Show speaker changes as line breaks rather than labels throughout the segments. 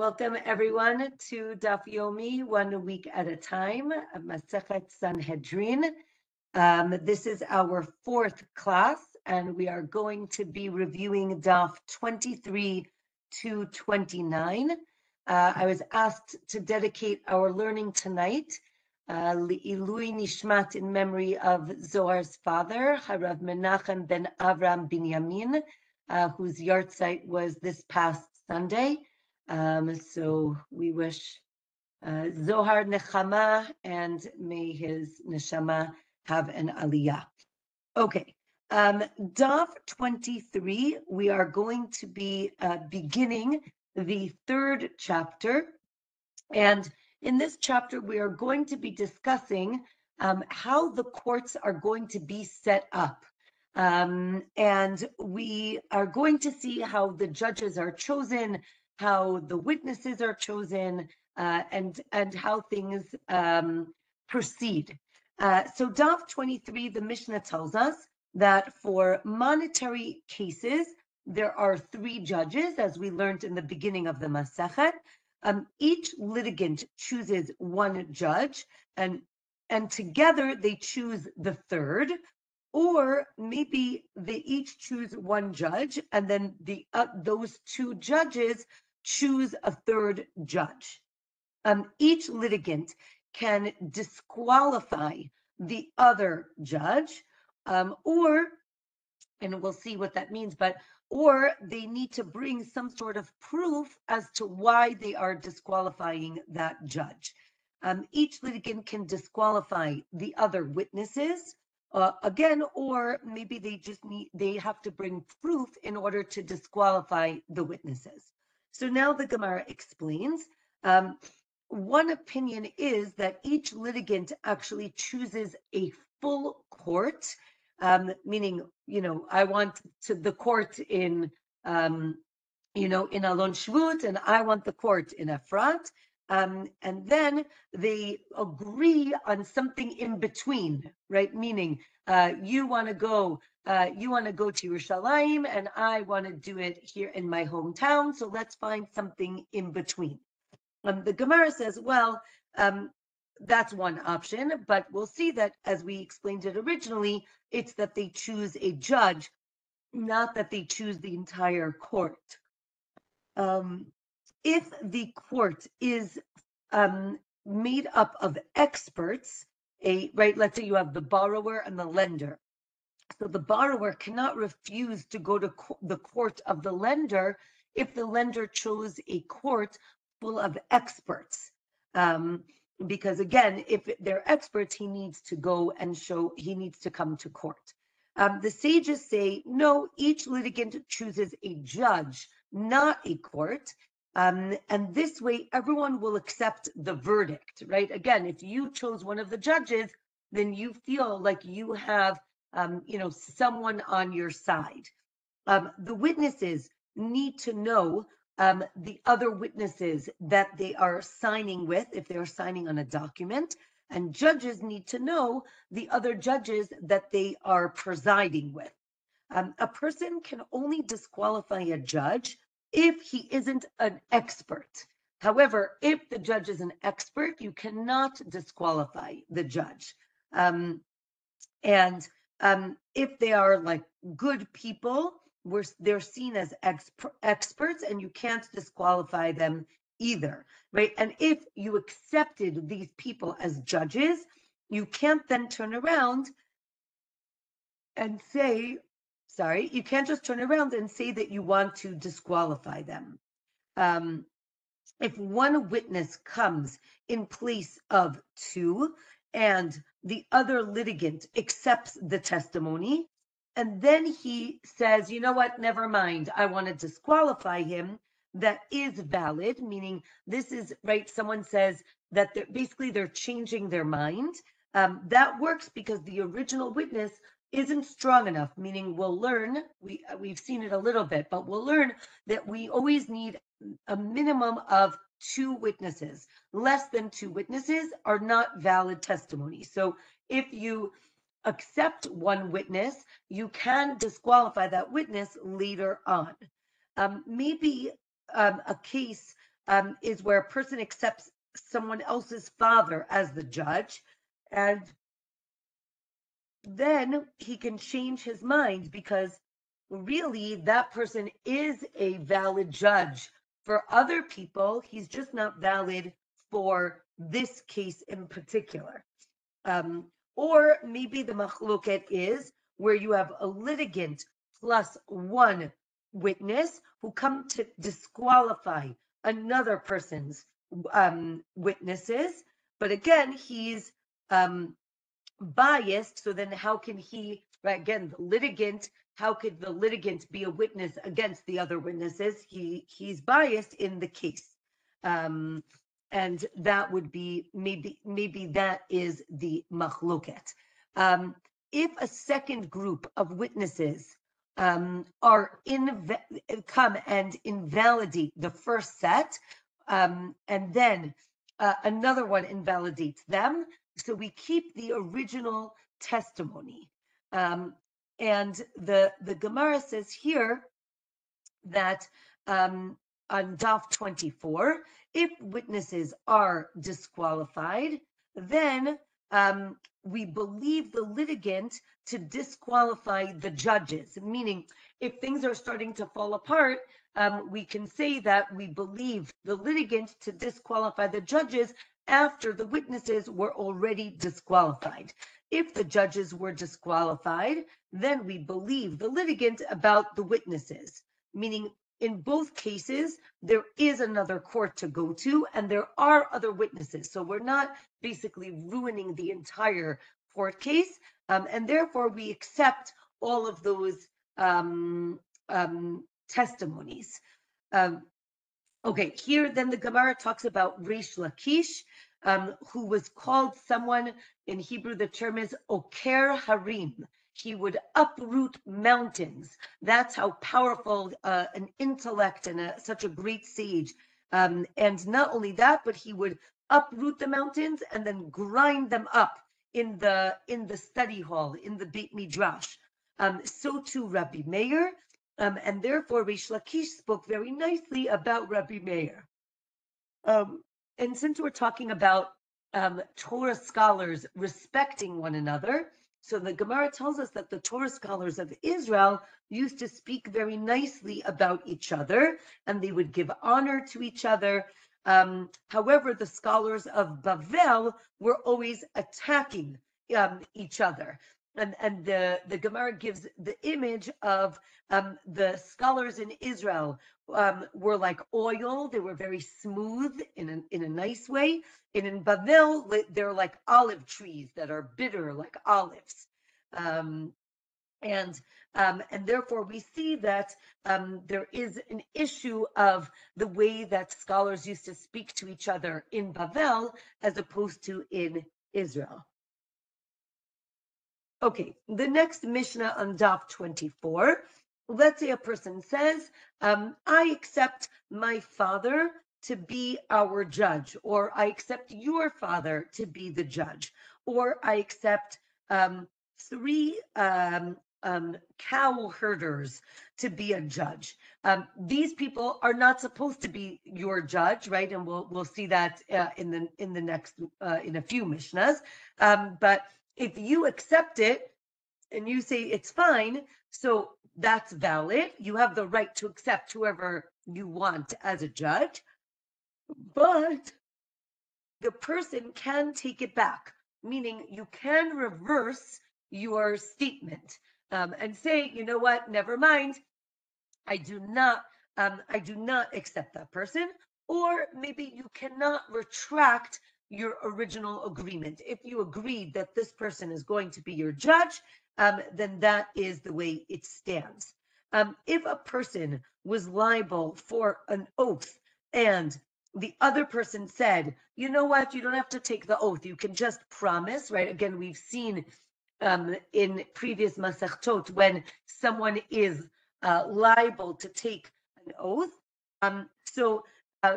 Welcome everyone to Daf Yomi, 1 week at a time, Masechet Sanhedrin. This is our 4th class, and we are going to be reviewing Daf 23 to 29. I was asked to dedicate our learning tonight, Li'ilui Nishmat, in memory of Zohar's father, Harav Menachem ben Avram Binyamin, whose yahrzeit was this past Sunday. So we wish Zohar Nechama, and may his neshama have an aliyah. Okay, Daf 23, we are going to be beginning the 3rd chapter. And in this chapter, we are going to be discussing how the courts are going to be set up. And we are going to see how the judges are chosen, how the witnesses are chosen, and how things proceed. So Daf 23, the Mishnah tells us that for monetary cases, there are 3 judges, as we learned in the beginning of the Masechet. Each litigant chooses 1 judge, and together they choose the 3rd. Or maybe they each choose 1 judge, and then those 2 judges choose a 3rd judge. Each litigant can disqualify the other judge, or, and we'll see what that means, or they need to bring some sort of proof as to why they are disqualifying that judge. Each litigant can disqualify the other witnesses, again, or maybe they have to bring proof in order to disqualify the witnesses. So now the Gemara explains. One opinion is that each litigant actually chooses a full court, meaning, I want the court in, in Alon Shvut, and I want the court in Efrat. And then they agree on something in between, right? Meaning, you want to go to Yerushalayim, and I want to do it here in my hometown. So let's find something in between. The Gemara says, well, that's one option, but we'll see that as we explained it originally, it's that they choose a judge, not that they choose the entire court. If the court is made up of experts, let's say you have the borrower and the lender. So the borrower cannot refuse to go to the court of the lender if the lender chose a court full of experts. Because again, if they're experts, he needs to go and he needs to come to court. The sages say, no, each litigant chooses a judge, not a court. And this way, everyone will accept the verdict, right? Again, if you chose one of the judges, then you feel like you have, someone on your side. The witnesses need to know the other witnesses that they are signing with, if they are signing on a document, and judges need to know the other judges that they are presiding with. A person can only disqualify a judge if he isn't an expert. However, if the judge is an expert, you cannot disqualify the judge. And if they are like good people, they're seen as experts, and you can't disqualify them either, right? And if you accepted these people as judges, you can't then turn around and say, you can't just turn around and say that you want to disqualify them. If one witness comes in place of 2 and the other litigant accepts the testimony, and then he says, you know what, never mind, I want to disqualify him, that is valid, meaning this is, right, someone says that they're changing their mind. That works because the original witness isn't strong enough, meaning we'll learn, we've seen it a little bit, but we'll learn that we always need a minimum of 2 witnesses. Less than 2 witnesses are not valid testimony. So if you accept one witness, you can disqualify that witness later on. Maybe a case is where a person accepts someone else's father as the judge, and then he can change his mind because really that person is a valid judge for other people. He's just not valid for this case in particular. Or maybe the machloket is where you have a litigant plus one witness who come to disqualify another person's witnesses. But again, he's biased. So then how can he, right, again, the litigant, how could the litigant be a witness against the other witnesses? He's biased in the case. And that would be maybe that is the machloket. If a second group of witnesses are come and invalidate the first set, and then another one invalidates them, so we keep the original testimony. And the Gemara says here that on Daf 24, if witnesses are disqualified, then we believe the litigant to disqualify the judges, meaning if things are starting to fall apart, we can say that we believe the litigant to disqualify the judges after the witnesses were already disqualified. If the judges were disqualified, then we believe the litigant about the witnesses, meaning in both cases, there is another court to go to and there are other witnesses. So we're not basically ruining the entire court case. And therefore, we accept all of those testimonies. Okay, here then the Gemara talks about Reish Lakish, who was called someone, in Hebrew the term is Oker Harim. He would uproot mountains. That's how powerful an intellect and such a great sage. And not only that, but he would uproot the mountains and then grind them up in the study hall, in the Beit Midrash. So too Rabbi Meir. And therefore, Reish Lakish spoke very nicely about Rabbi Meir. And since we're talking about Torah scholars respecting one another, so the Gemara tells us that the Torah scholars of Israel used to speak very nicely about each other, and they would give honor to each other. However, the scholars of Bavel were always attacking each other. And the Gemara gives the image of the scholars in Israel were like oil. They were very smooth in a nice way. And in Bavel, they're like olive trees that are bitter like olives. And therefore we see that there is an issue of the way that scholars used to speak to each other in Bavel as opposed to in Israel. Okay, the next Mishnah on Daf 24. Let's say a person says, I accept my father to be our judge, or I accept your father to be the judge, or I accept three cow herders to be a judge. These people are not supposed to be your judge, right? And we'll see that in the next in a few Mishnahs. But if you accept it and you say it's fine, so that's valid. You have the right to accept whoever you want as a judge, but the person can take it back, meaning you can reverse your statement and say, you know what, never mind, I do not accept that person. Or maybe you cannot retract your original agreement. If you agreed that this person is going to be your judge, then that is the way it stands. If a person was liable for an oath and the other person said, you know what, you don't have to take the oath, you can just promise, right? Again, we've seen in previous Masechtot when someone is liable to take an oath. So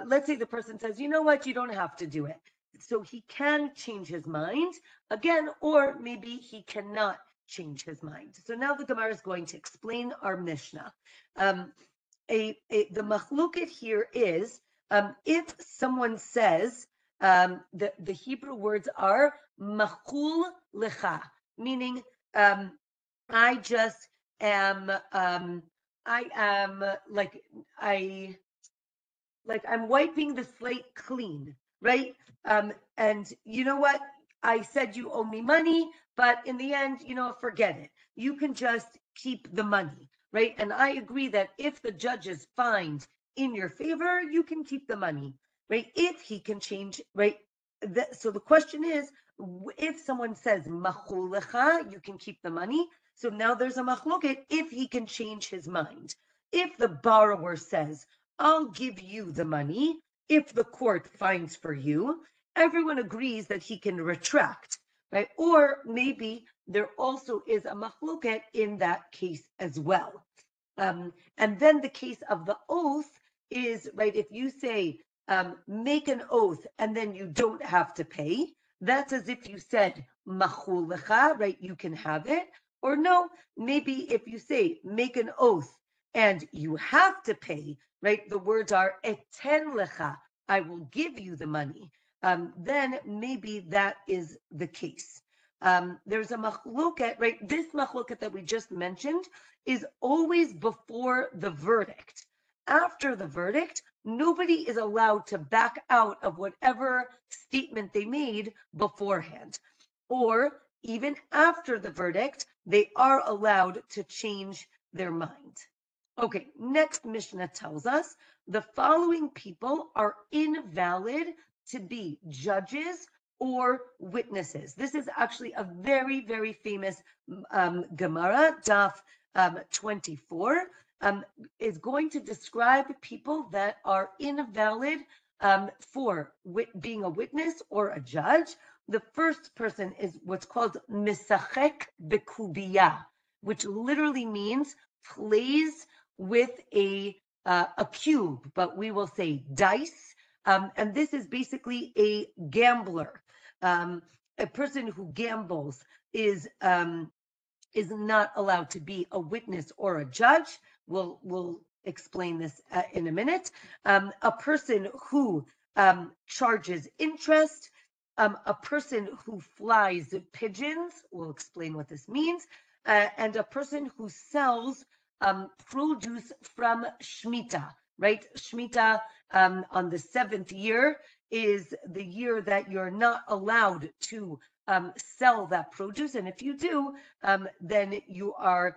let's say the person says, you know what, you don't have to do it. So he can change his mind again, or maybe he cannot change his mind. So now the Gemara is going to explain our Mishnah. The machloket here is If someone says, the Hebrew words are machul lecha, meaning I just am, I am I'm wiping the slate clean, right? And you know what? I said you owe me money, but in the end, forget it. You can just keep the money, right? And I agree that if the judges find in your favor, you can keep the money, right? If he can change, right? So the question is, if someone says machulecha, you can keep the money. So now there's a machloket if he can change his mind. If the borrower says, I'll give you the money if the court finds for you, everyone agrees that he can retract, right? Or maybe there also is a machloket in that case as well. And then the case of the oath is, right, if you say, make an oath and then you don't have to pay, that's as if you said, machul lecha, right, you can have it. Or no, maybe if you say, make an oath and you have to pay, right, the words are eten lecha, I will give you the money, then maybe that is the case. There's a machloket, right? This machloket that we just mentioned is always before the verdict. After the verdict, nobody is allowed to back out of whatever statement they made beforehand. Or even after the verdict, they are allowed to change their mind. Okay, next Mishnah tells us the following people are invalid to be judges or witnesses. This is actually a very, very famous Gemara, Daf 24, is going to describe people that are invalid for being a witness or a judge. The first person is what's called misachek bekubiya, which literally means plays with a cube, but we will say dice. And this is basically a gambler. A person who gambles is not allowed to be a witness or a judge. We'll explain this in a minute. A person who charges interest, a person who flies pigeons, we'll explain what this means, and a person who sells produce from Shemitah, right? Shemitah on the 7th year is the year that you're not allowed to sell that produce. And if you do, then you are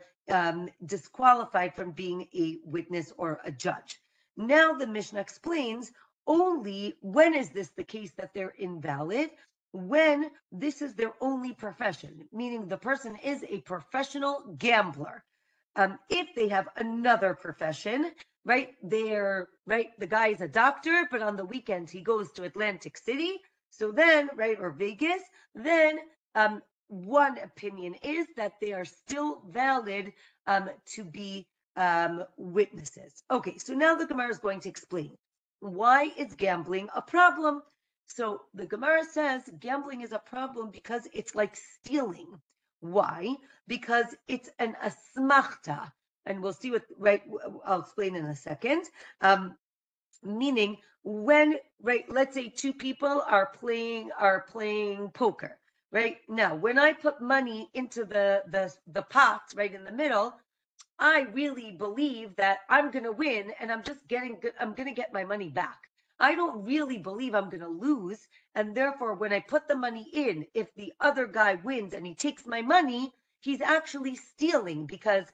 disqualified from being a witness or a judge. Now the Mishnah explains only when is this the case that they're invalid? When this is their only profession, meaning the person is a professional gambler. If they have another profession, right, the guy is a doctor, but on the weekends he goes to Atlantic City. So then, right, or Vegas, then one opinion is that they are still valid to be witnesses. Okay, so now the Gemara is going to explain why is gambling a problem. So the Gemara says gambling is a problem because it's like stealing. Why? Because it's an asmachta, and we'll see what, right, I'll explain in a second. Meaning when, right, let's say two people are playing poker, right? Now, when I put money into the pot right in the middle, I really believe that I'm going to win and I'm going to get my money back. I don't really believe I'm going to lose. And therefore, when I put the money in, if the other guy wins and he takes my money, he's actually stealing because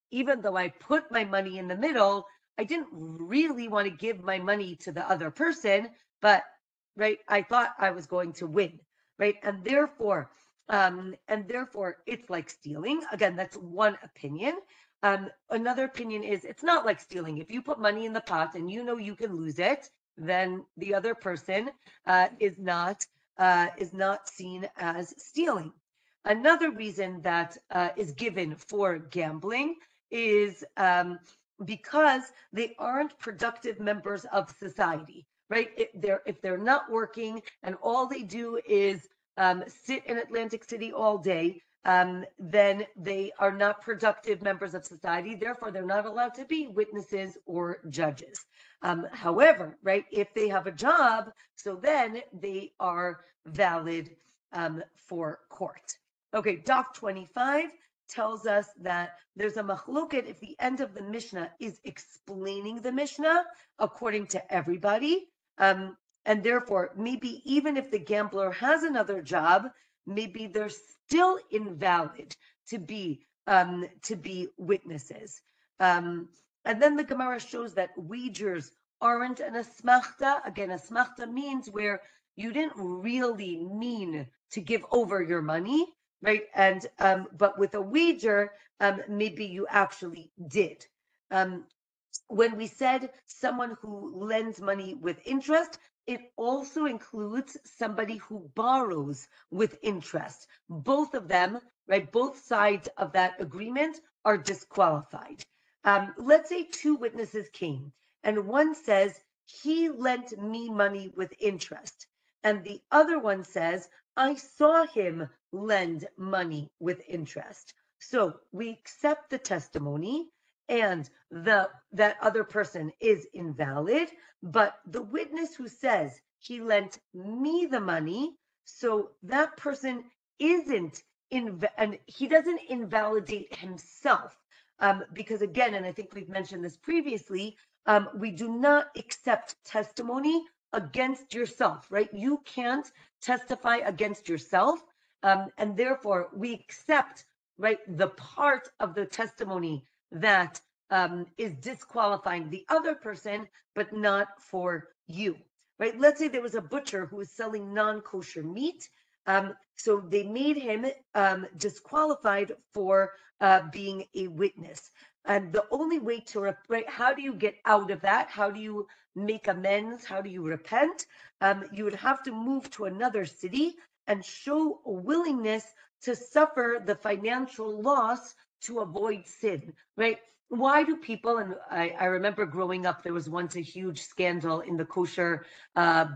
even though I put my money in the middle, I didn't really want to give my money to the other person, but right, I thought I was going to win, right? And therefore it's like stealing. Again, that's one opinion. Another opinion is it's not like stealing. If you put money in the pot and you know you can lose it, then the other person is not seen as stealing. Another reason that is given for gambling is because they aren't productive members of society, right? If they're not working and all they do is sit in Atlantic City all day, then they are not productive members of society. Therefore, they're not allowed to be witnesses or judges. However, right, if they have a job, so then they are valid for court. Okay, Daf 25 tells us that there's a machloket if the end of the Mishnah is explaining the Mishnah according to everybody. And therefore, maybe even if the gambler has another job, maybe they're still invalid to be witnesses. And then the Gemara shows that wagers aren't an asmachta. Again, asmachta means where you didn't really mean to give over your money, right? And but with a wager, maybe you actually did. When we said someone who lends money with interest, it also includes somebody who borrows with interest. Both of them, right, both sides of that agreement are disqualified. Let's say two witnesses came and one says, he lent me money with interest. And the other one says, I saw him lend money with interest. So we accept the testimony and that other person is invalid, but the witness who says he lent me the money, so that person isn't and he doesn't invalidate himself, because again, and I think we've mentioned this previously, we do not accept testimony against yourself, right? You can't testify against yourself, and therefore we accept, right, the part of the testimony that is disqualifying the other person, but not for you, right? Let's say there was a butcher who was selling non-kosher meat. So they made him disqualified for being a witness. And the only way to, right, how do you get out of that? How do you make amends? How do you repent? You would have to move to another city and show a willingness to suffer the financial loss to avoid sin, right? Why do people, and I remember growing up, there was once a huge scandal in the kosher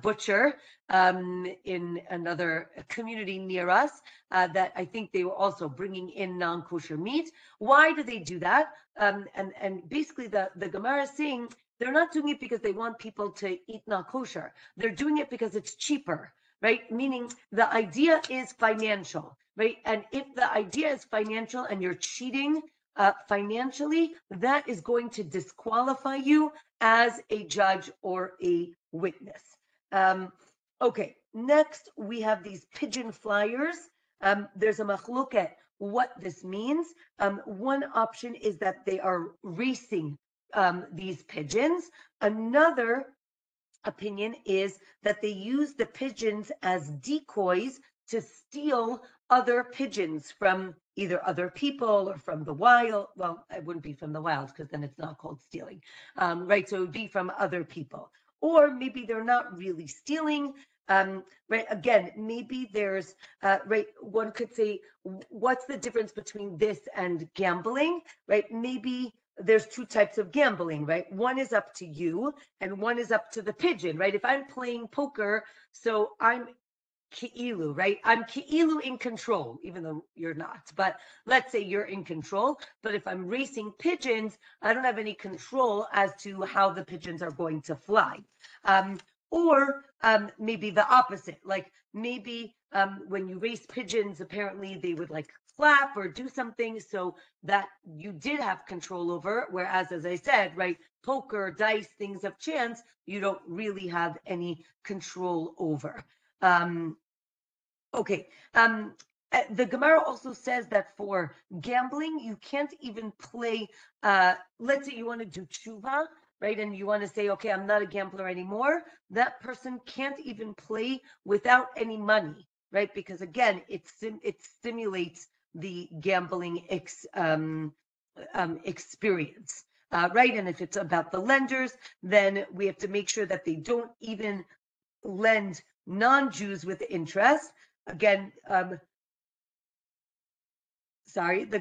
butcher in another community near us that I think they were also bringing in non-kosher meat. Why do they do that? And basically the Gemara is saying they're not doing it because they want people to eat non-kosher. They're doing it because it's cheaper, right? Meaning the idea is financial, right? And if the idea is financial and you're cheating financially, that is going to disqualify you as a judge or a witness. Okay, next we have these pigeon flyers. There's a machloket what this means. One option is that they are racing these pigeons. Another opinion is that they use the pigeons as decoys to steal other pigeons from either other people or from the wild. Well, it wouldn't be from the wild because then it's not called stealing, right? So it would be from other people. Or maybe they're not really stealing, right? Again, maybe there's, right, one could say, what's the difference between this and gambling, right? Maybe there's two types of gambling, right? One is up to you and one is up to the pigeon, right? If I'm playing poker, so I'm Ki'ilu, right? I'm Ki'ilu in control, even though you're not. But let's say you're in control. But if I'm racing pigeons, I don't have any control as to how the pigeons are going to fly. Or maybe the opposite. Like maybe when you race pigeons, apparently they would like clap or do something so that you did have control over. Whereas, as I said, right, poker, dice, things of chance, you don't really have any control over. Okay. The Gemara also says that for gambling, you can't even play. Let's say you want to do tshuva, right? And you want to say, okay, I'm not a gambler anymore. That person can't even play without any money, right? Because again, it stimulates the gambling experience, right? And if it's about the lenders, then we have to make sure that they don't even lend non-Jews with interest. Again, the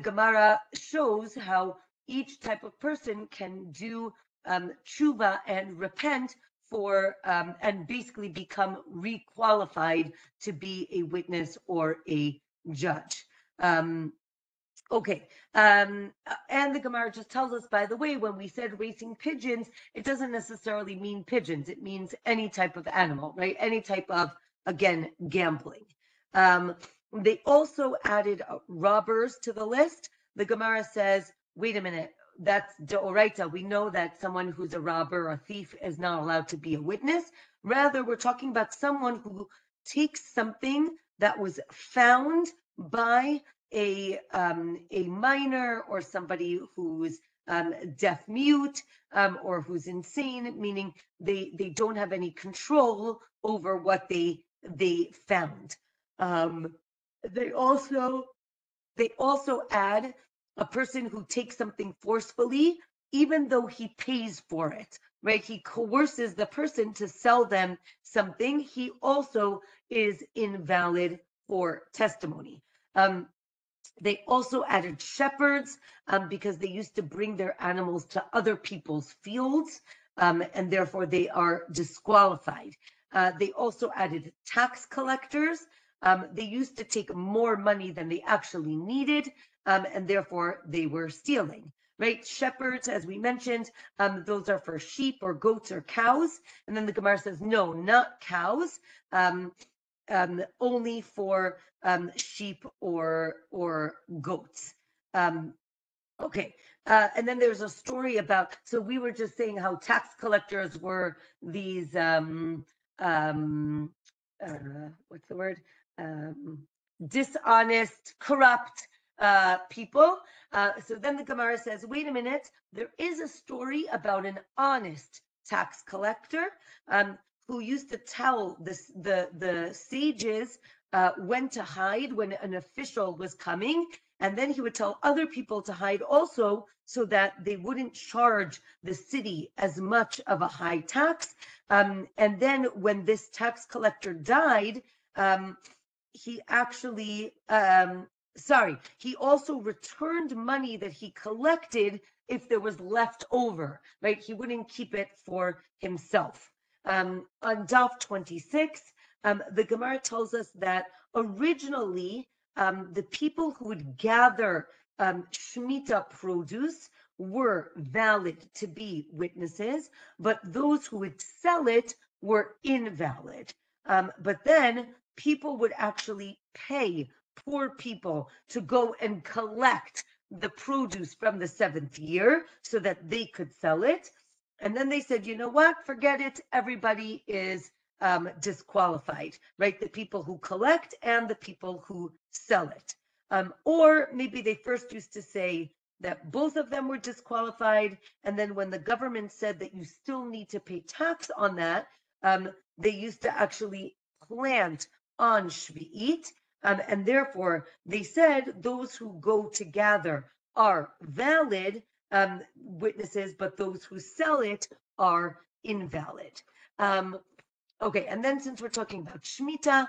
Gemara shows how each type of person can do tshuva and repent for and basically become requalified to be a witness or a judge. Okay, and the Gemara just tells us, by the way, when we said racing pigeons, it doesn't necessarily mean pigeons. It means any type of animal, right? Any type of, again, gambling. They also added robbers to the list. The Gemara says, wait a minute, that's deoraita. We know that someone who's a robber or a thief is not allowed to be a witness. Rather, we're talking about someone who takes something that was found by a minor or somebody who's deaf mute or who's insane, meaning they don't have any control over what they found. They also add a person who takes something forcefully, even though he pays for it, right? He coerces the person to sell them something. He also is invalid for testimony. They also added shepherds because they used to bring their animals to other people's fields, and therefore they are disqualified. They also added tax collectors. They used to take more money than they actually needed, and therefore they were stealing. Right? Shepherds, as we mentioned, those are for sheep or goats or cows. And then the Gemara says, no, not cows. Only for sheep or goats. Okay, and then there's a story about, so we were just saying how tax collectors were these, what's the word? Dishonest, corrupt people. So then the Gemara says, wait a minute, there is a story about an honest tax collector who used to tell the sages when to hide when an official was coming, and then he would tell other people to hide also so that they wouldn't charge the city as much of a high tax. And then when this tax collector died, he actually, he also returned money that he collected if there was left over, right? He wouldn't keep it for himself. On Daf 26, the Gemara tells us that originally the people who would gather Shemitah produce were valid to be witnesses, but those who would sell it were invalid. But then people would actually pay poor people to go and collect the produce from the 7th year so that they could sell it. And then they said, you know what, forget it, everybody is disqualified, right? The people who collect and the people who sell it. Or maybe they first used to say that both of them were disqualified, and then when the government said that you still need to pay tax on that, they used to actually plant on Shvi'it, and therefore they said those who go to gather are valid witnesses, but those who sell it are invalid. Okay, and then since we're talking about Shemitah,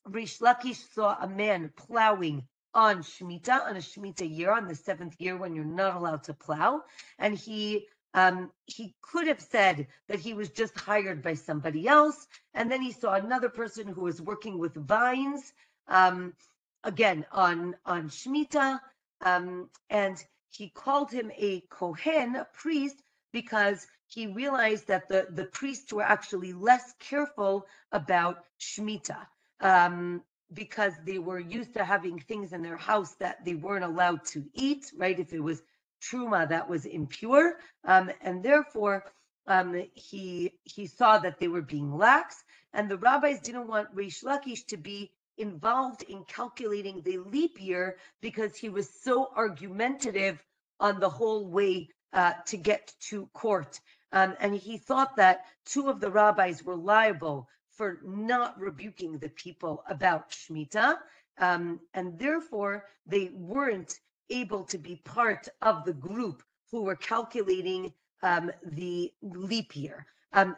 Rish Lakish saw a man plowing on Shemitah, on a Shemitah year, on the 7th year when you're not allowed to plow, and he could have said that he was just hired by somebody else, and then he saw another person who was working with vines, again on Shemitah, and he called him a Kohen, a priest, because he realized that the priests were actually less careful about Shemitah, because they were used to having things in their house that they weren't allowed to eat, right? If it was truma, that was impure, and therefore he saw that they were being lax, and the rabbis didn't want Rish Lakish to be involved in calculating the leap year because he was so argumentative on the whole way to get to court. And he thought that 2 of the rabbis were liable for not rebuking the people about Shemitah, and therefore they weren't able to be part of the group who were calculating the leap year.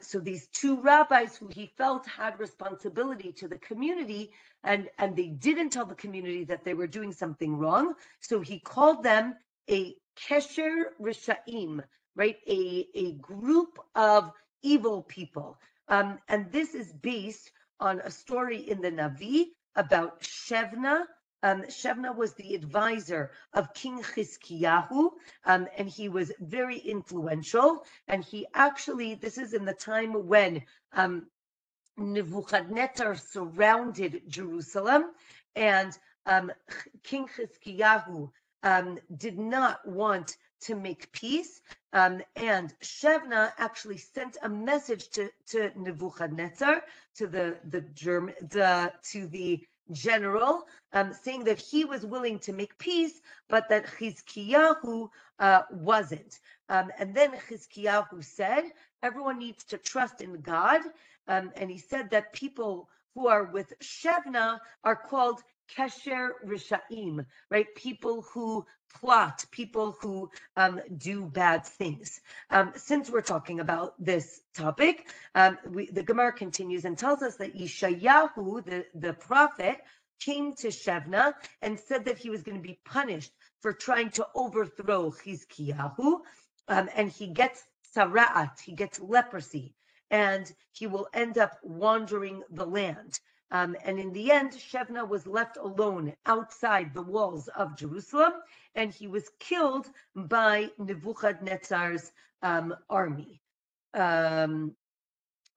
So these 2 rabbis who he felt had responsibility to the community, and they didn't tell the community that they were doing something wrong, so he called them a Kesher Rishaim, right? A group of evil people. And this is based on a story in the Navi about Shevna, Shebna was the advisor of King Chizkiyahu, and he was very influential. And he actually, this is in the time when Nebuchadnezzar surrounded Jerusalem, and King Chizkiyahu did not want to make peace, and Shebna actually sent a message to Nebuchadnezzar, to the general, saying that he was willing to make peace, but that Chizkiyahu wasn't. And then Chizkiyahu said, everyone needs to trust in God. And he said that people who are with Shebna are called Kesher Rishaim, right? People who plot, people who do bad things. Since we're talking about this topic, the Gemara continues and tells us that Yeshayahu, the prophet, came to Shebna and said that he was going to be punished for trying to overthrow Chizkiyahu, and he gets sara'at, he gets leprosy, and he will end up wandering the land. And in the end, Shebna was left alone outside the walls of Jerusalem, and he was killed by Nebuchadnezzar's army.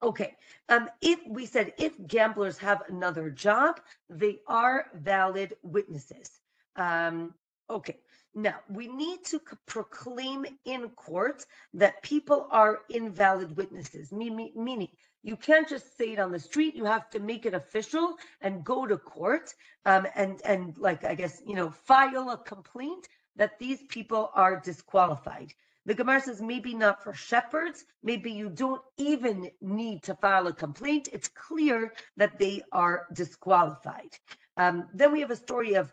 Okay, if gamblers have another job, they are valid witnesses. Okay, now we need to proclaim in court that people are invalid witnesses, meaning you can't just say it on the street. You have to make it official and go to court, and like, I guess, file a complaint that these people are disqualified. The Gemara says maybe not for shepherds, maybe you don't even need to file a complaint. It's clear that they are disqualified. Then we have a story of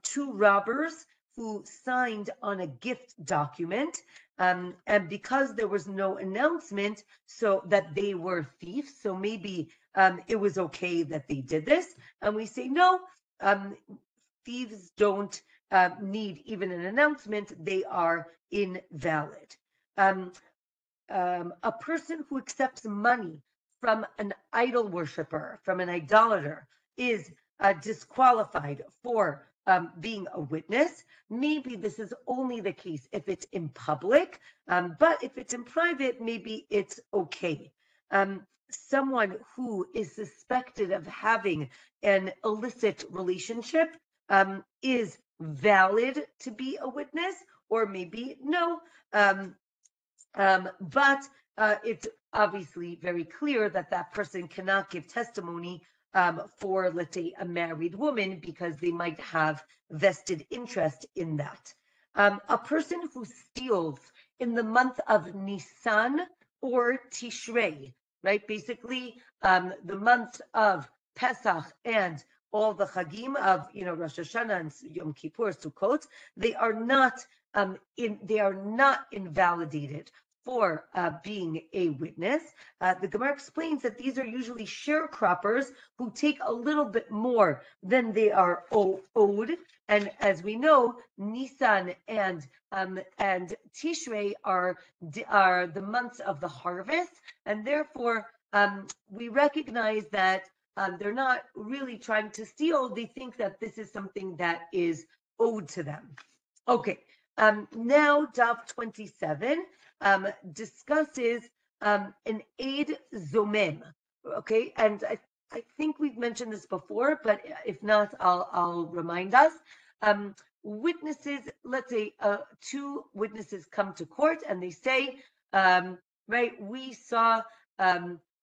two robbers who signed on a gift document, and because there was no announcement so that they were thieves, so maybe it was okay that they did this, and we say no, thieves don't need even an announcement, they are invalid. A person who accepts money from an idol worshiper, from an idolater, is disqualified for being a witness. Maybe this is only the case if it's in public, but if it's in private, maybe it's okay. Someone who is suspected of having an illicit relationship is valid to be a witness, or maybe no. But it's obviously very clear that that person cannot give testimony for, let's say, a married woman, because they might have vested interest in that. A person who steals in the month of Nisan or Tishrei, right? Basically, the month of Pesach and all the Chagim of, Rosh Hashanah and Yom Kippur, Sukkot, they are not invalidated for being a witness. The Gemara explains that these are usually sharecroppers who take a little bit more than they are owed. And as we know, Nisan and Tishrei are the months of the harvest, and therefore we recognize that they're not really trying to steal. They think that this is something that is owed to them. Okay, now Daf 27 discusses an aid zomem. Okay, and I think we've mentioned this before, but if not, I'll remind us. Witnesses, let's say two witnesses come to court and they say, right, we saw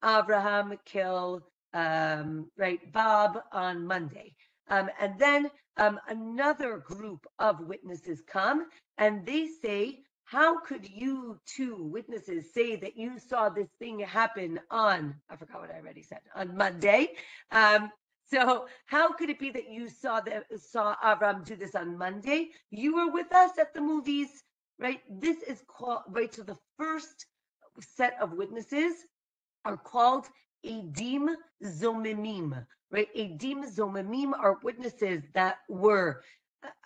Abraham kill Bob on Monday. And then another group of witnesses come and they say, how could you two witnesses say that you saw this thing happen on, I forgot what I already said, on Monday? So how could it be that you saw Abraham do this on Monday? You were with us at the movies, right? This is called, right, so the first set of witnesses are called Edim Zomemim, right? Edim Zomemim are witnesses that were,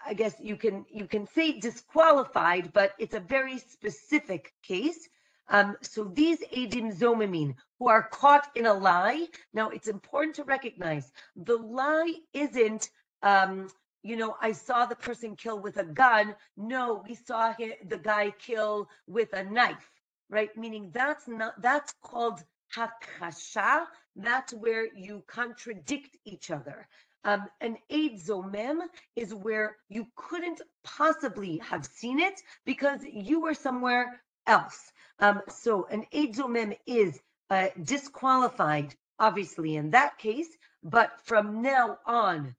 I guess you can say disqualified, but it's a very specific case. So these Edim Zomemim who are caught in a lie. Now it's important to recognize the lie isn't I saw the person kill with a gun. No, we saw the guy kill with a knife, right? Meaning that's called hakasha. That's where you contradict each other. An eid zomem is where you couldn't possibly have seen it because you were somewhere else. So an eid zomem is disqualified, obviously, in that case, but from now on,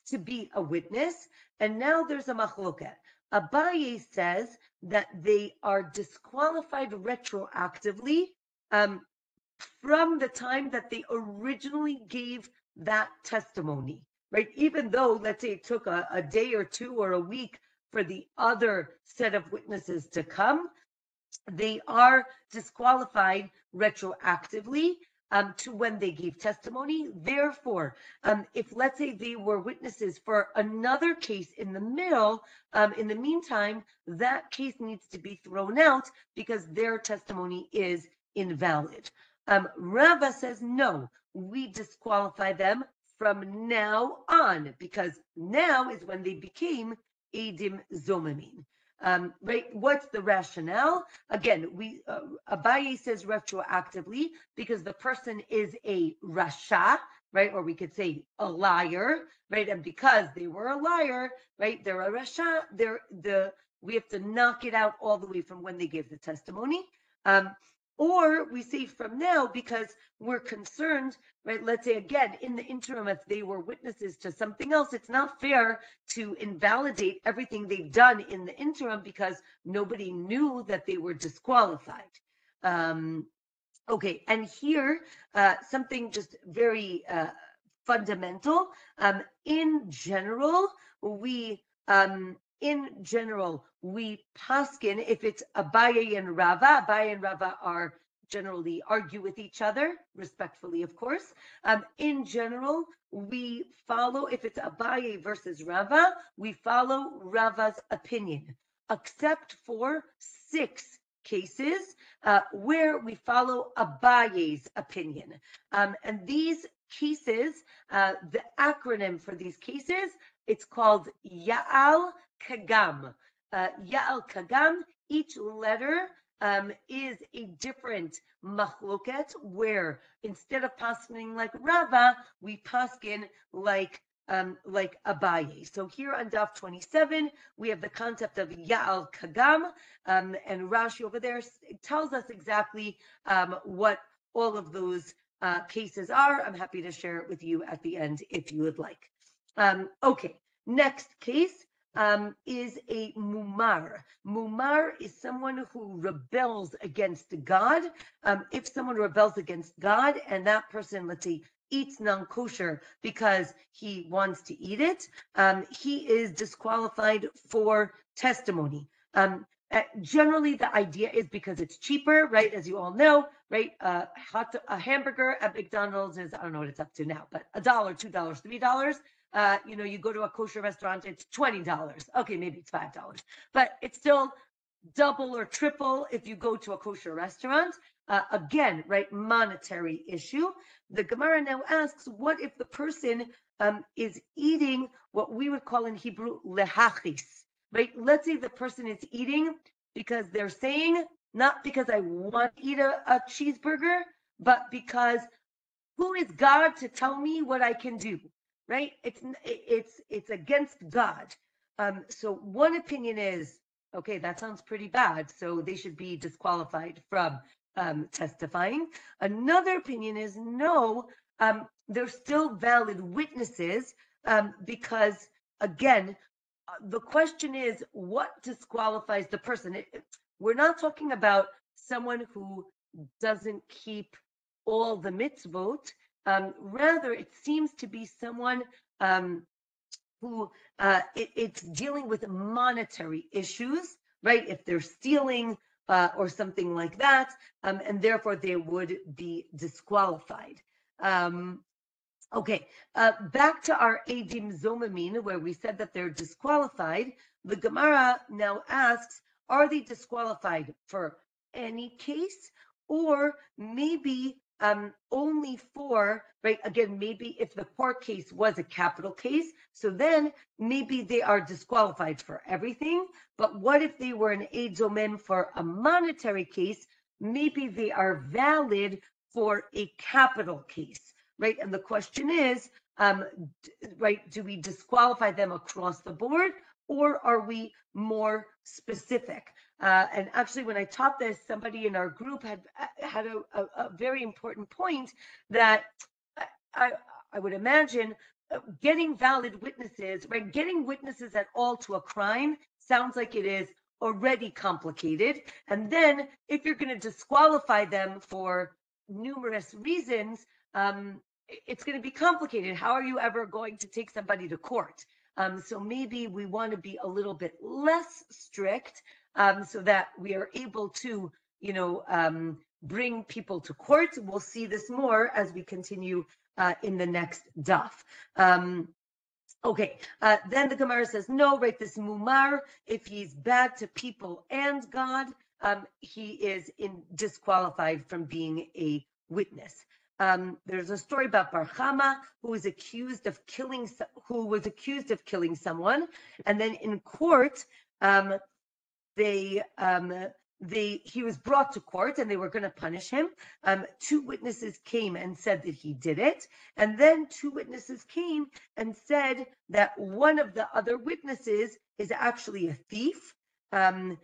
to be a witness. And now there's a machloket. Abaye says that they are disqualified retroactively from the time that they originally gave that testimony, right? Even though, let's say, it took a day or two or a week for the other set of witnesses to come, they are disqualified retroactively to when they gave testimony. Therefore, if let's say they were witnesses for another case in the middle, in the meantime, that case needs to be thrown out because their testimony is invalid. Rava says, no, we disqualify them from now on because now is when they became Edim Zomamim. Right? What's the rationale? Again, Abaye says retroactively because the person is a rasha, right? Or we could say a liar, right? And because they were a liar, right? They're a rasha. We have to knock it out all the way from when they gave the testimony. Or we say from now because we're concerned, right? Let's say again, in the interim, if they were witnesses to something else, it's not fair to invalidate everything they've done in the interim because nobody knew that they were disqualified. Okay, and here, something just very fundamental. In general, we paskin, if it's Abaye and Rava are generally argue with each other, respectfully, of course. In general, we follow, if it's Abaye versus Rava, we follow Rava's opinion, except for 6 cases where we follow Abaye's opinion. And these cases, the acronym for these cases, it's called Ya'al Kagam. Ya'al Kagam, each letter is a different machloket, where instead of paskening like Rava, we paskin like Abaye. So here on Daf 27, we have the concept of Ya'al Kagam, and Rashi over there tells us exactly what all of those cases are. I'm happy to share it with you at the end if you would like. Okay, next case is a mumar. Mumar is someone who rebels against God. If someone rebels against God and that person, let's say, eats non-kosher because he wants to eat it, he is disqualified for testimony. Generally, the idea is because it's cheaper, right? As you all know, right? A hamburger at McDonald's is, I don't know what it's up to now, but $1, $2, $3. You go to a kosher restaurant, it's $20. Okay, maybe it's $5, but it's still double or triple if you go to a kosher restaurant. Again, right, monetary issue. The Gemara now asks, what if the person is eating what we would call in Hebrew lehachis, right? Let's say the person is eating because they're saying, not because I want to eat a cheeseburger, but because who is God to tell me what I can do, right? It's against God. So one opinion is, okay, that sounds pretty bad, so they should be disqualified from testifying. Another opinion is no, they're still valid witnesses because, again, the question is what disqualifies the person. We're not talking about someone who doesn't keep all the mitzvot. Rather, it seems to be someone who it's dealing with monetary issues, right? If they're stealing or something like that, and therefore they would be disqualified. Okay, back to our Edim Zomamin, where we said that they're disqualified. The Gemara now asks, are they disqualified for any case, or maybe only for, right, again, maybe if the court case was a capital case, so then maybe they are disqualified for everything. But what if they were an eid zomen for a monetary case? Maybe they are valid for a capital case, right? And the question is, right, do we disqualify them across the board, or are we more specific? And actually, when I taught this, somebody in our group had a very important point that I would imagine getting valid witnesses, right? Getting witnesses at all to a crime sounds like it is already complicated. And then if you're going to disqualify them for numerous reasons, it's going to be complicated. How are you ever going to take somebody to court? So maybe we want to be a little bit less strict, so that we are able to, bring people to court. We'll see this more as we continue in the next daf. Okay, then the Gemara says, no, right, this mumar, if he's bad to people and God, he is disqualified from being a witness. There's a story about Bar Chama, who was accused of killing someone, and then in court, he was brought to court and they were going to punish him. 2 witnesses came and said that he did it. And then 2 witnesses came and said that one of the other witnesses is actually a thief. And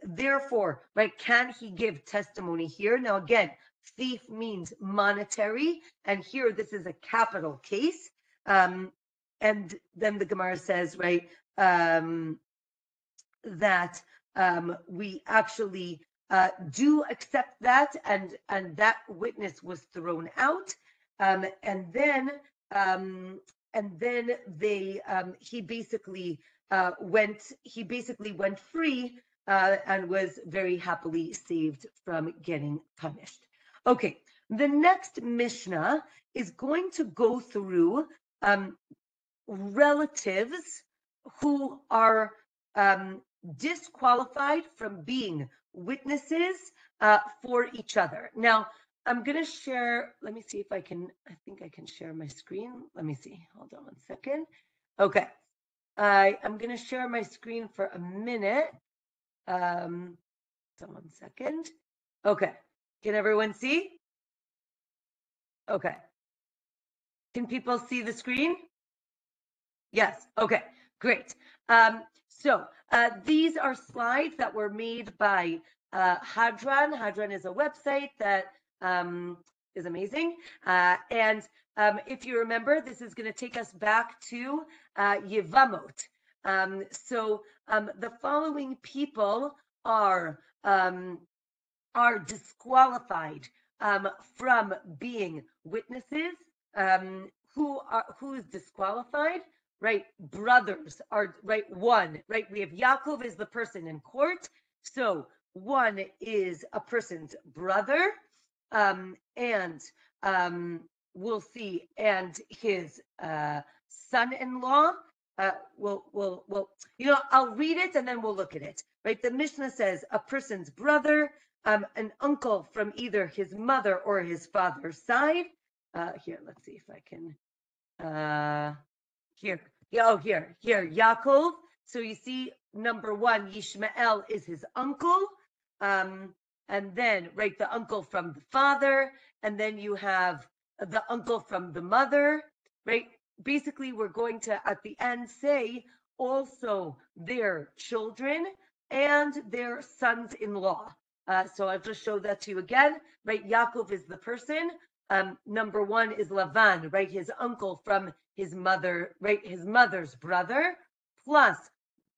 therefore, right, can he give testimony here? Now, again, thief means monetary. And here, this is a capital case. And then the Gemara says, right, that we actually do accept that, and that witness was thrown out, and then he basically went free and was very happily saved from getting punished. Okay, the next Mishnah is going to go through relatives who are disqualified from being witnesses for each other. Now, I'm going to share, let me see if I think I can share my screen. Let me see, hold on 1 second. Okay, I'm going to share my screen for a minute. So 1 second. Okay, can everyone see? Okay. Can people see the screen? Yes, okay, great. So these are slides that were made by Hadran. Hadran is a website that is amazing. And if you remember, this is going to take us back to Yevamot. So the following people are disqualified from being witnesses. Who's disqualified? Right, brothers are, right, 1, right, we have Yaakov is the person in court, so 1 is a person's brother, and we'll see, and his son-in-law, I'll read it and then we'll look at it, right? The Mishnah says a person's brother, an uncle from either his mother or his father's side. Here, let's see if I can, here, Yaakov. So you see, number 1, Yishmael is his uncle. And then, right, the uncle from the father. And then you have the uncle from the mother, right? Basically, we're going to, at the end, say also their children and their sons-in-law. So I'll just show that to you again, right? Yaakov is the person. Number 1 is Lavan, right? His uncle from his mother, right? His mother's brother, plus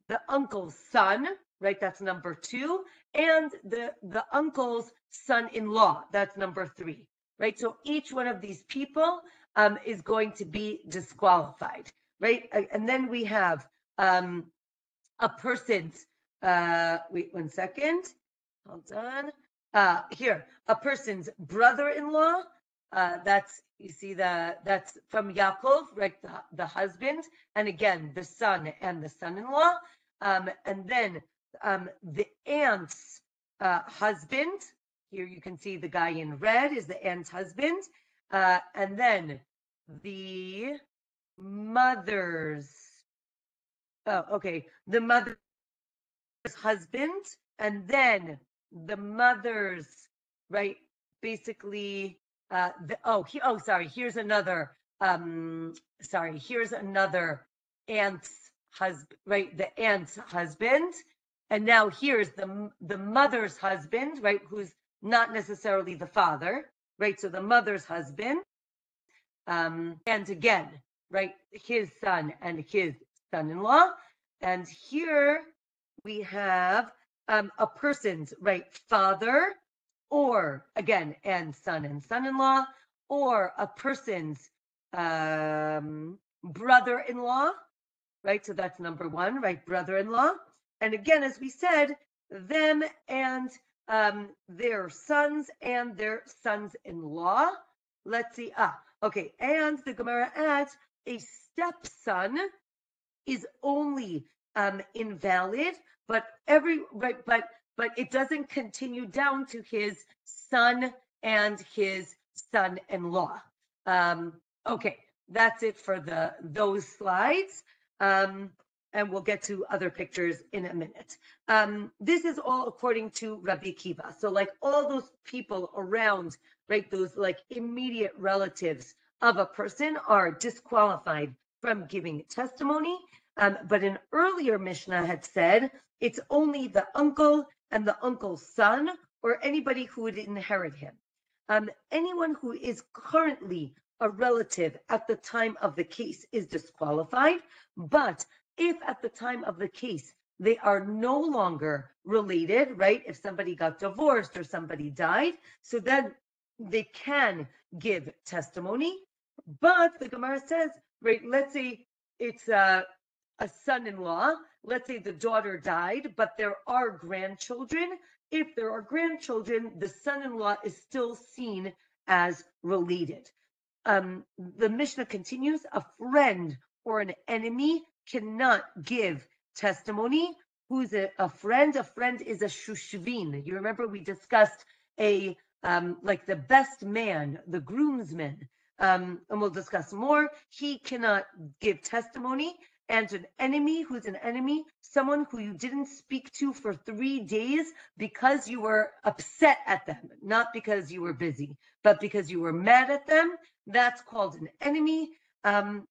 the uncle's son, right? That's number 2, and the uncle's son-in-law, that's number 3, right? So each one of these people is going to be disqualified, right? And then we have a person's, wait 1 second, hold on. Here, a person's brother-in-law. That's, you see, that's from Yaakov, right? The husband, and again, the son and the son-in-law. And then the aunt's husband, here you can see the guy in red is the aunt's husband, and then the mother's, the mother's husband, and then the mother's, right, basically, here's another, here's another aunt's husband, right, the aunt's husband, and now here's the mother's husband, right, who's not necessarily the father, right, so the mother's husband, and again, right, his son and his son-in-law, and here we have a person's, right, father, or again, and son-in-law, or a person's brother-in-law, right? So that's number one, right? Brother-in-law. And again, as we said, them and their sons and their sons-in-law. Let's see. Okay. And the Gemara adds a stepson is only invalid, but it doesn't continue down to his son and his son-in-law. Okay, that's it for those slides. And we'll get to other pictures in a minute. This is all according to Rabbi Akiva. So like all those people around, right, those like immediate relatives of a person are disqualified from giving testimony. But an earlier Mishnah had said it's only the uncle and the uncle's son or anybody who would inherit him. Anyone who is currently a relative at the time of the case is disqualified, but if at the time of the case they are no longer related, right? If somebody got divorced or somebody died, so then they can give testimony. But the Gemara says, right, let's say it's a son-in-law, let's say the daughter died, but there are grandchildren. If there are grandchildren, the son-in-law is still seen as related. The Mishnah continues, a friend or an enemy cannot give testimony. Who's a friend? A friend is a shushvin. You remember we discussed like the best man, the groomsman, and we'll discuss more. He cannot give testimony. And an enemy, who's an enemy, someone who you didn't speak to for 3 days because you were upset at them, not because you were busy, but because you were mad at them. That's called an enemy. And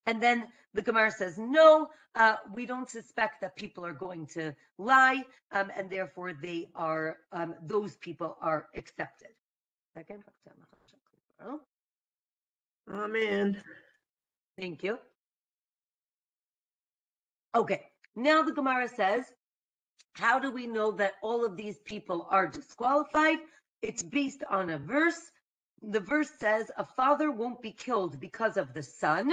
then the Gemara says, no, we don't suspect that people are going to lie, and therefore they are, those people are accepted. Second.
Amen.
Thank you. Okay, now the Gemara says, how do we know that all of these people are disqualified? It's based on a verse. The verse says a father won't be killed because of the son.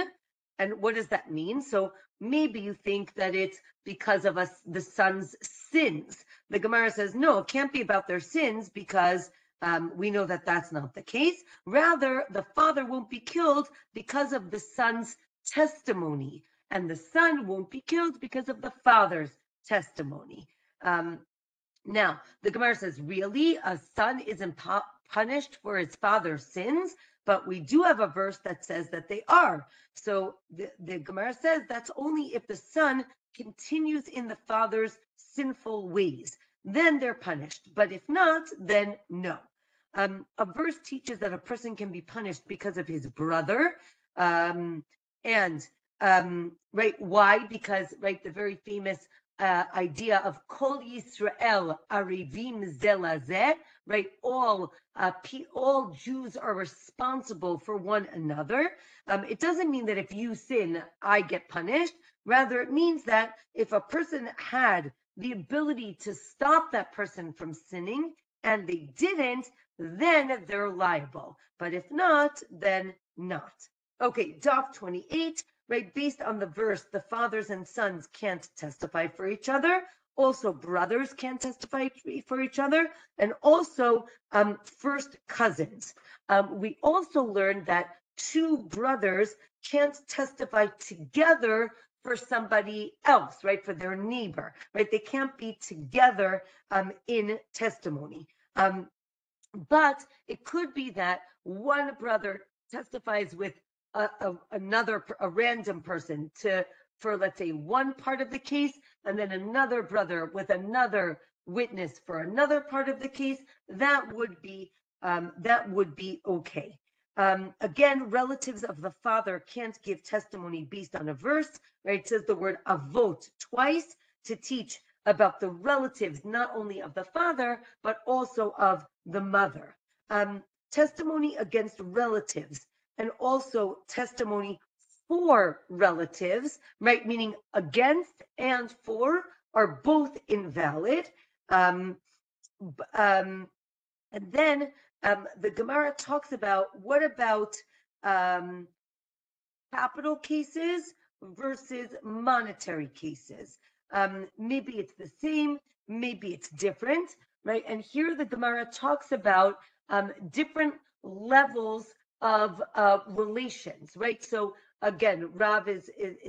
And what does that mean? So maybe you think that it's because of the son's sins. The Gemara says, no, it can't be about their sins because we know that that's not the case. Rather, the father won't be killed because of the son's testimony. And the son won't be killed because of the father's testimony. Now, the Gemara says, really, a son isn't punished for his father's sins, but we do have a verse that says that they are. So the Gemara says that's only if the son continues in the father's sinful ways. Then they're punished. But if not, then no. A verse teaches that a person can be punished because of his brother. Right, why? Because, right, the very famous idea of Kol Yisrael Arivim Zelazeh, right? All Jews are responsible for one another. It doesn't mean that if you sin, I get punished. Rather, it means that if a person had the ability to stop that person from sinning and they didn't, then they're liable. But if not, then not. Okay, Daf 28. Right, based on the verse, the fathers and sons can't testify for each other. Also, brothers can't testify for each other, and also first cousins. We also learned that two brothers can't testify together for somebody else, right, for their neighbor, right? They can't be together in testimony. But it could be that one brother testifies with a random person for, let's say, one part of the case, and then another brother with another witness for another part of the case. That would be okay. Again, relatives of the father can't give testimony based on a verse, right? It says the word avot twice to teach about the relatives, not only of the father, but also of the mother. Testimony against relatives and also testimony for relatives, right? Meaning against and for are both invalid. And then the Gemara talks about what about capital cases versus monetary cases. Maybe it's the same, maybe it's different, right? And here the Gemara talks about different levels of relations, right? So again, Rav is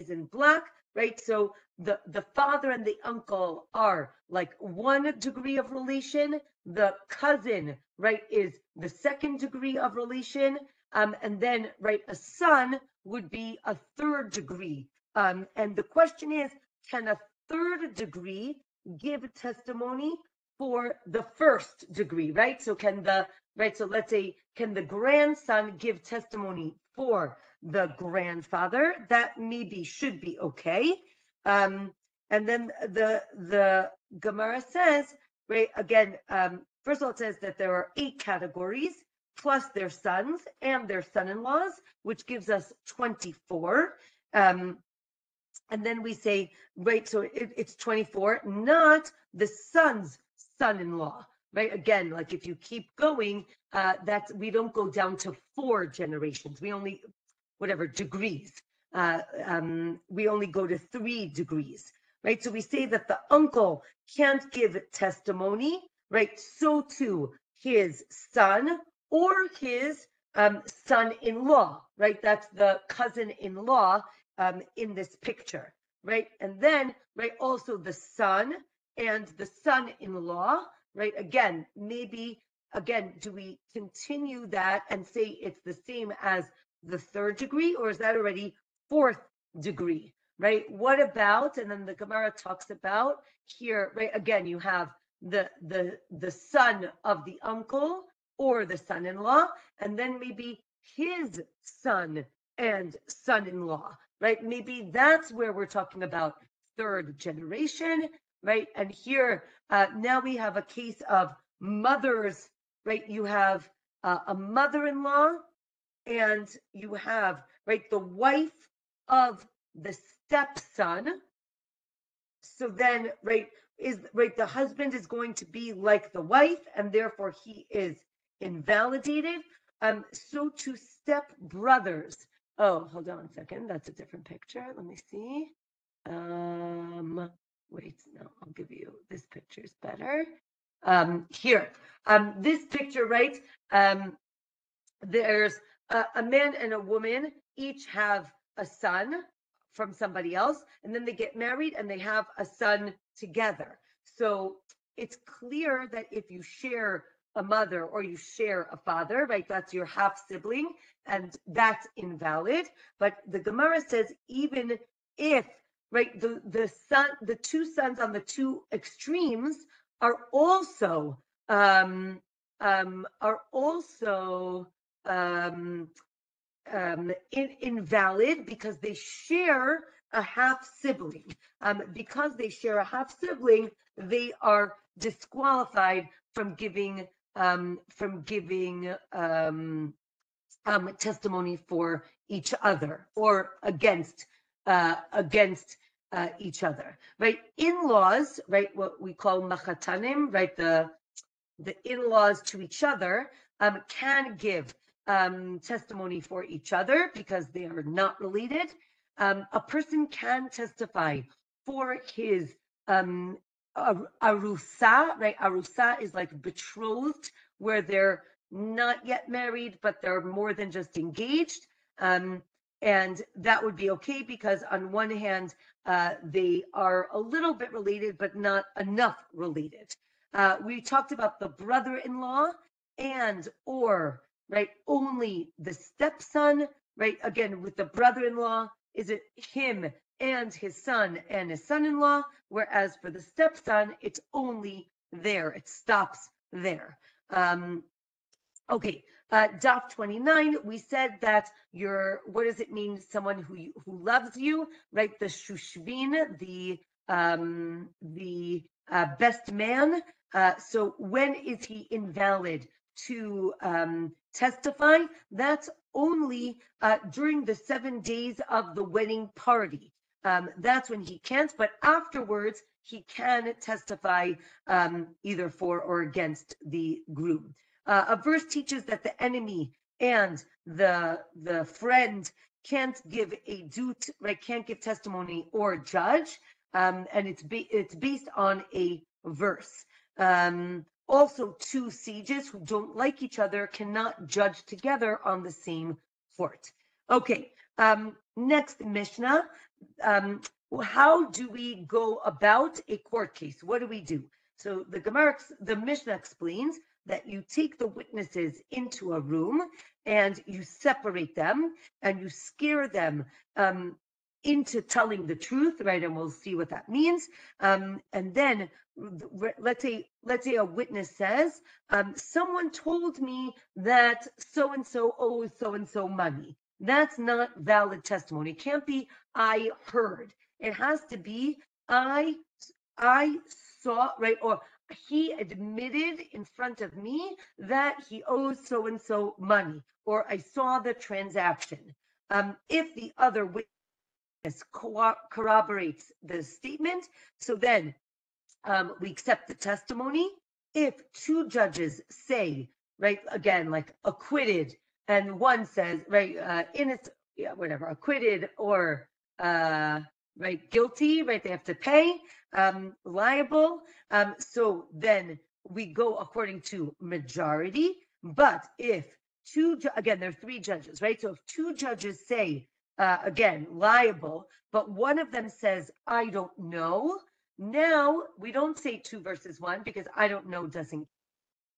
in black, right? So the father and the uncle are like 1 degree of relation. The cousin, right, is the 2nd degree of relation. And then, right, a son would be a 3rd degree. And the question is, can a 3rd degree give testimony for the 1st degree, right? So so let's say, can the grandson give testimony for the grandfather? That maybe should be okay. And then the Gemara says, right, again, first of all, it says that there are 8 categories plus their sons and their son-in-laws, which gives us 24. And then we say, right, so it's 24, not the son's son-in-law, right? Again, like if you keep going, we don't go down to 4 generations. We only, degrees. We only go to 3 degrees, right? So we say that the uncle can't give testimony, right? So too his son or his son-in-law, right? That's the cousin-in-law in this picture, right? And then, right, also the son and the son-in-law, right? Again, do we continue that and say it's the same as the 3rd degree, or is that already 4th degree, right? What about, and then the Gemara talks about here, right? Again, you have the son of the uncle or the son-in-law, and then maybe his son and son-in-law, right? Maybe that's where we're talking about 3rd generation, right? And here, now we have a case of mothers, right? You have a mother-in-law, and you have, right, the wife of the stepson. So then, right, the husband is going to be like the wife, and therefore he is invalidated. So to step brothers. Oh, hold on a second. That's a different picture. Let me see. Wait, no, I'll give you this picture is better. Here, this picture, right? There's a man and a woman, each have a son from somebody else, and then they get married and they have a son together. So it's clear that if you share a mother or you share a father, right, that's your half sibling, and that's invalid. But the Gemara says even if, right, the 2 sons on the 2 extremes are also invalid because they share a half sibling. Because they share a half sibling, they are disqualified from giving testimony for each other or against each other. Right? In-laws, right? What we call machatanim, right? The in-laws to each other can give testimony for each other because they are not related. A person can testify for his arusa, right? Arusa is like betrothed, where they're not yet married, but they're more than just engaged. And that would be okay because on one hand, they are a little bit related, but not enough related. We talked about the brother-in-law and or, right, only the stepson, right? Again, with the brother-in-law, is it him and his son-in-law? Whereas for the stepson, it's only there. It stops there. Okay, daf 29, we said that what does it mean? Someone who loves you, right? The shushvin, the best man. So when is he invalid to testify? That's only during the 7 days of the wedding party. That's when he can't, but afterwards he can testify either for or against the groom. A verse teaches that the enemy and the friend can't give a dut, right? Can't give testimony or judge, and it's based on a verse. Also, two sieges who don't like each other cannot judge together on the same court. Okay, next Mishnah. How do we go about a court case? What do we do? So the Mishnah explains that you take the witnesses into a room and you separate them and you scare them into telling the truth, right? And we'll see what that means. And then let's say a witness says, someone told me that so-and-so owes so-and-so money. That's not valid testimony. It can't be I heard. It has to be I saw, right? Or he admitted in front of me that he owes so-and-so money, or I saw the transaction. If the other witness corroborates the statement, so then we accept the testimony. If two judges say, right, again, like acquitted, and one says, right, innocent, yeah, whatever, acquitted or right, guilty, right, they have to pay, liable. So then we go according to majority. But if again, there are three judges, right? So if two judges say, again, liable, but one of them says, I don't know, now we don't say 2 versus 1 because I don't know doesn't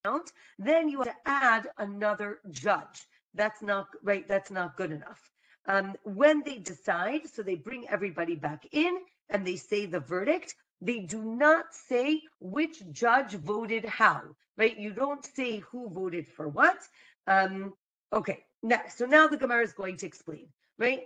count. Then you have to add another judge. That's not right. That's not good enough. When they decide, so they bring everybody back in and they say the verdict. They do not say which judge voted how, right? You don't say who voted for what. Okay, next. So now the Gemara is going to explain, right?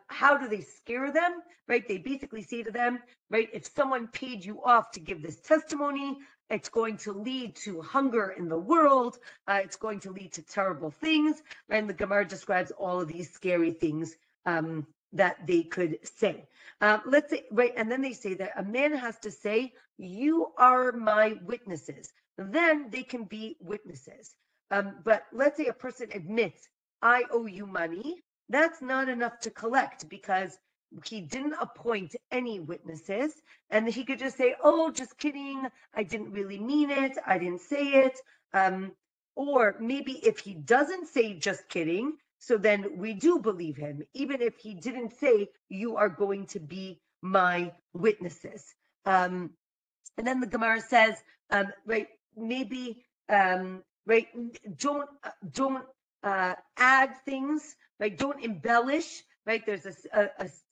How do they scare them, right? They basically say to them, right, if someone paid you off to give this testimony, it's going to lead to hunger in the world. It's going to lead to terrible things. Right? And the Gemara describes all of these scary things that they could say. Let's say, right, and then they say that a man has to say, you are my witnesses. Then they can be witnesses. But let's say a person admits, I owe you money. That's not enough to collect because he didn't appoint any witnesses, and he could just say, oh, just kidding, I didn't really mean it, I didn't say it. Or maybe if he doesn't say just kidding, so then we do believe him, even if he didn't say, you are going to be my witnesses. And then the Gemara says, right, maybe, right, don't add things, right, don't embellish, right?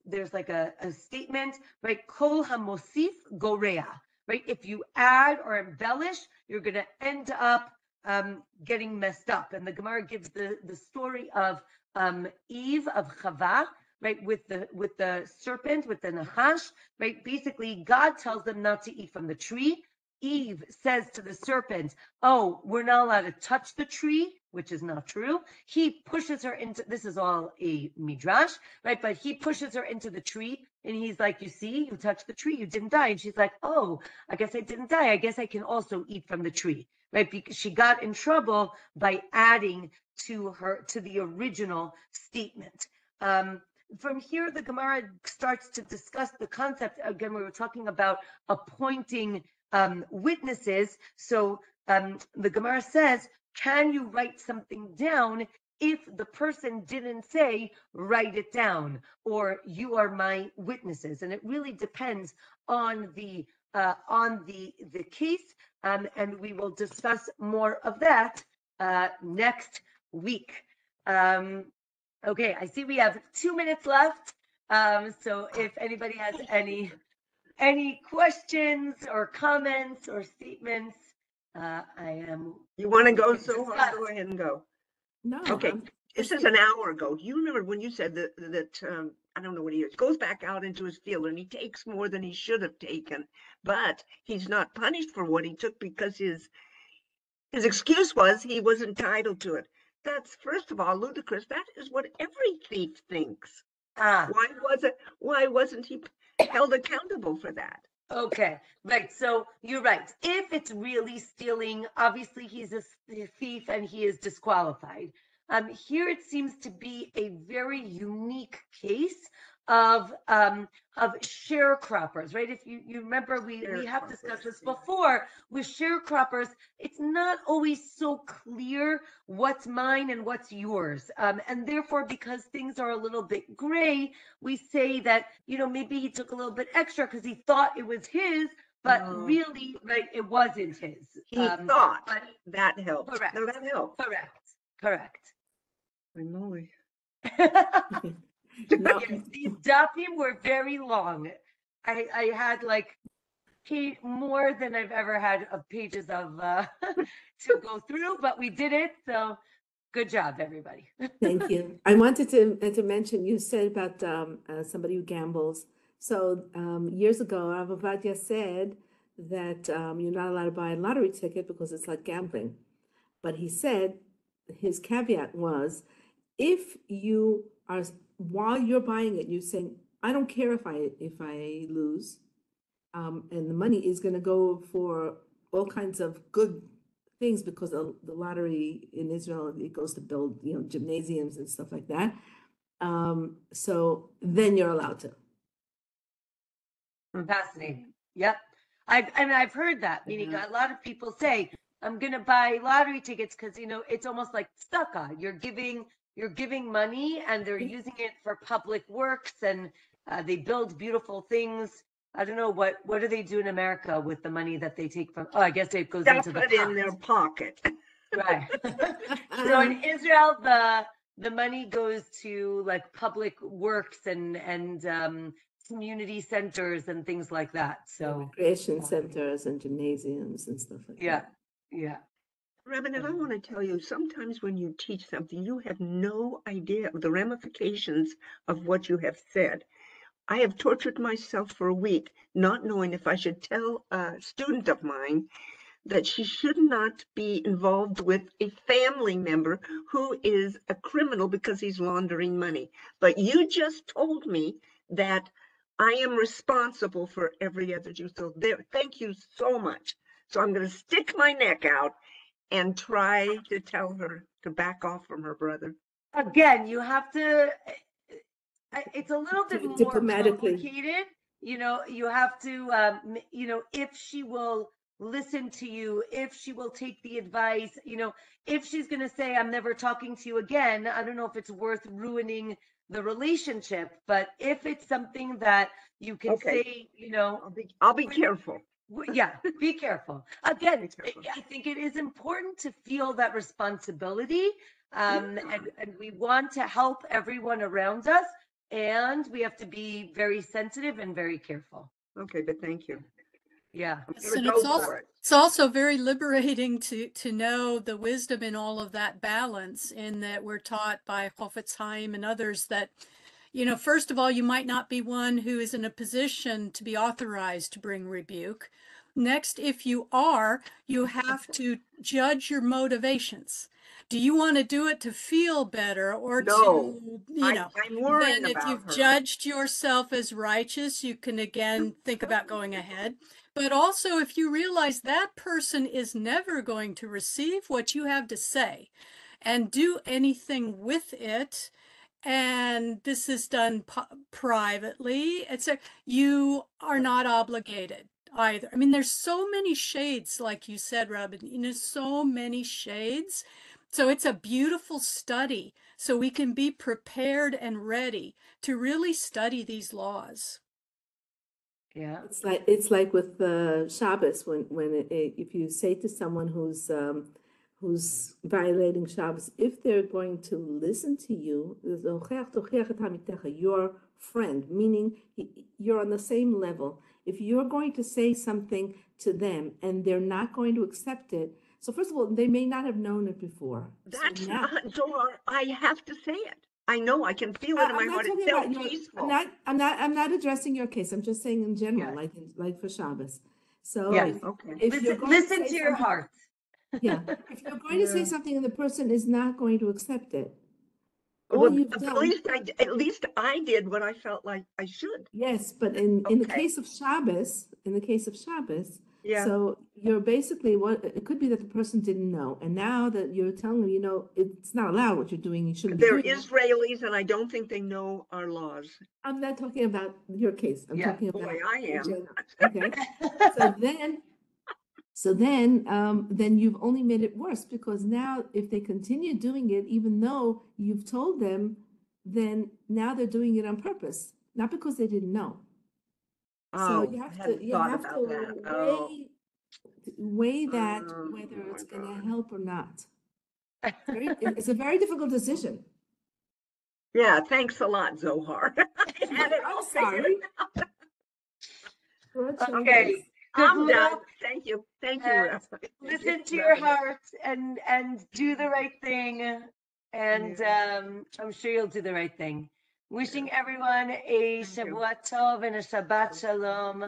There's like a statement, right? Kol hamosif gorea, right? If you add or embellish, you're going to end up getting messed up. And the Gemara gives the story of Eve, of Chava, right? With the serpent, with the nachash, right? Basically, God tells them not to eat from the tree. Eve says to the serpent, oh, we're not allowed to touch the tree, which is not true. He pushes her into, this is all a midrash, right? But he pushes her into the tree and he's like, you see, you touched the tree, you didn't die. And she's like, oh, I guess I didn't die. I guess I can also eat from the tree, right? Because she got in trouble by adding to the original statement. From here, the Gemara starts to discuss the concept. Again, we were talking about appointing witnesses. So the Gemara says, can you write something down if the person didn't say, write it down, or you are my witnesses? And it really depends on the case, and we will discuss more of that next week. Okay, I see we have 2 minutes left. So if anybody has any questions or comments or statements, I am.
You want to go so hard? Go ahead and go.
No.
Okay. This is an hour ago. Do you remember when you said that I don't know what he is, goes back out into his field and he takes more than he should have taken, but he's not punished for what he took because his excuse was he was entitled to it. That's, first of all, ludicrous. That is what every thief thinks. Why wasn't he held accountable for that?
Okay, right. So you're right. If it's really stealing, obviously he's a thief and he is disqualified. Here it seems to be a very unique case of sharecroppers, right? If you remember, we have discussed this before with sharecroppers. It's not always so clear what's mine and what's yours, and therefore, because things are a little bit gray, we say that maybe he took a little bit extra because he thought it was his, but really, right, it wasn't his.
He thought, but that helped.
Correct.
No, that helped.
Correct.
Moly.
No.
Yes, these dapim were very long. I had like more than I've ever had of pages of to go through, but we did it. So good job, everybody.
Thank you. I wanted to mention, you said about somebody who gambles. So years ago, Rav Ovadia said that you're not allowed to buy a lottery ticket because it's like gambling. But he said his caveat was, if you are, while you're buying it, you're saying, I don't care if I lose, and the money is going to go for all kinds of good things, because the lottery in Israel, it goes to build, gymnasiums and stuff like that. So then you're allowed to.
Fascinating. Yep. I've heard that, meaning a lot of people say, I'm going to buy lottery tickets because, it's almost like tzedakah. You're giving money and they're using it for public works, and they build beautiful things. I don't know, what do they do in America with the money that they take from, I guess it goes into the pot.
In their pocket.
Right. So in Israel, the money goes to like public works and community centers and things like that. So
recreation centers and gymnasiums and stuff like that.
Yeah.
Rabbi, and I want to tell you, sometimes when you teach something, you have no idea of the ramifications of what you have said. I have tortured myself for a week, not knowing if I should tell a student of mine that she should not be involved with a family member who is a criminal because he's laundering money. But you just told me that I am responsible for every other Jew. So thank you so much. So I'm going to stick my neck out and try to tell her to back off from her brother.
Again, you have to, it's a little bit more complicated. You have to, if she will listen to you, if she will take the advice, if she's going to say, I'm never talking to you again, I don't know if it's worth ruining the relationship. But if it's something that you can say,
I'll be careful.
Yeah, be careful. Again, I think it is important to feel that responsibility, and we want to help everyone around us, and we have to be very sensitive and very careful.
Okay, but thank you.
Yeah.
And it's also very liberating to know the wisdom in all of that balance, in that we're taught by Chofetz Chaim and others that, first of all, you might not be one who is in a position to be authorized to bring rebuke. Next, if you are, you have to judge your motivations. Do you want to do it to feel better, or to,
I'm worried
then if you've judged yourself as righteous, you can again think about going ahead. But also, if you realize that person is never going to receive what you have to say and do anything with it, and this is done privately, etc., you are not obligated either. I mean, there's so many shades, like you said, Robin, so many shades. So it's a beautiful study, so we can be prepared and ready to really study these laws.
Yeah,
it's like with the Shabbos, when if you say to someone who's violating Shabbos, if they're going to listen to you, your friend, meaning you're on the same level. If you're going to say something to them and they're not going to accept it, so first of all, they may not have known it before.
That's
so now,
not, Zohar, I have to say it. I know, I can feel it in my heart. It's so peaceful.
I'm not addressing your case. I'm just saying in general,
Yeah.
like for Shabbos. So
Yeah.
Okay.
if you're going
Listen
say
to your
something-
heart.
Yeah, if you're going to say something and the person is not going to accept it, all
Well,
you've
at
done,
least I did what I felt like I should.
yes, but in the
Okay.
case of Shabbos,
Yeah.
so you're basically it could be that the person didn't know, and now that you're telling them, it's not allowed what you're doing, you shouldn't be
They're
doing it.
Israelis, and I don't think they know our laws.
I'm not talking about your case. I'm
Yeah.
talking about
Boy, I
in
am.
general. Okay. So then you've only made it worse, because now if they continue doing it, even though you've told them, then now they're doing it on purpose, not because they didn't know. So
Oh,
you
I
have to
hadn't thought about that.
weigh that
Oh
whether
my
it's going to
God.
help or not. It's a very difficult decision.
Yeah, thanks a lot, Zohar. I had it all
I'm sorry.
Okay. Good
I'm done.
luck.
Thank you. Thank
Uh,
you, Ref.
Listen to your heart and do the right thing. And I'm sure you'll do the right thing. Wishing everyone a
Thank you.
Shavua Tov and a Shabbat Shalom.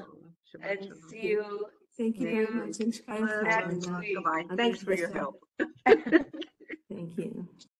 Shabbat
And
shalom.
see you
Thank you very much. And
next week.
Bye. Thanks for your help.
Thank you.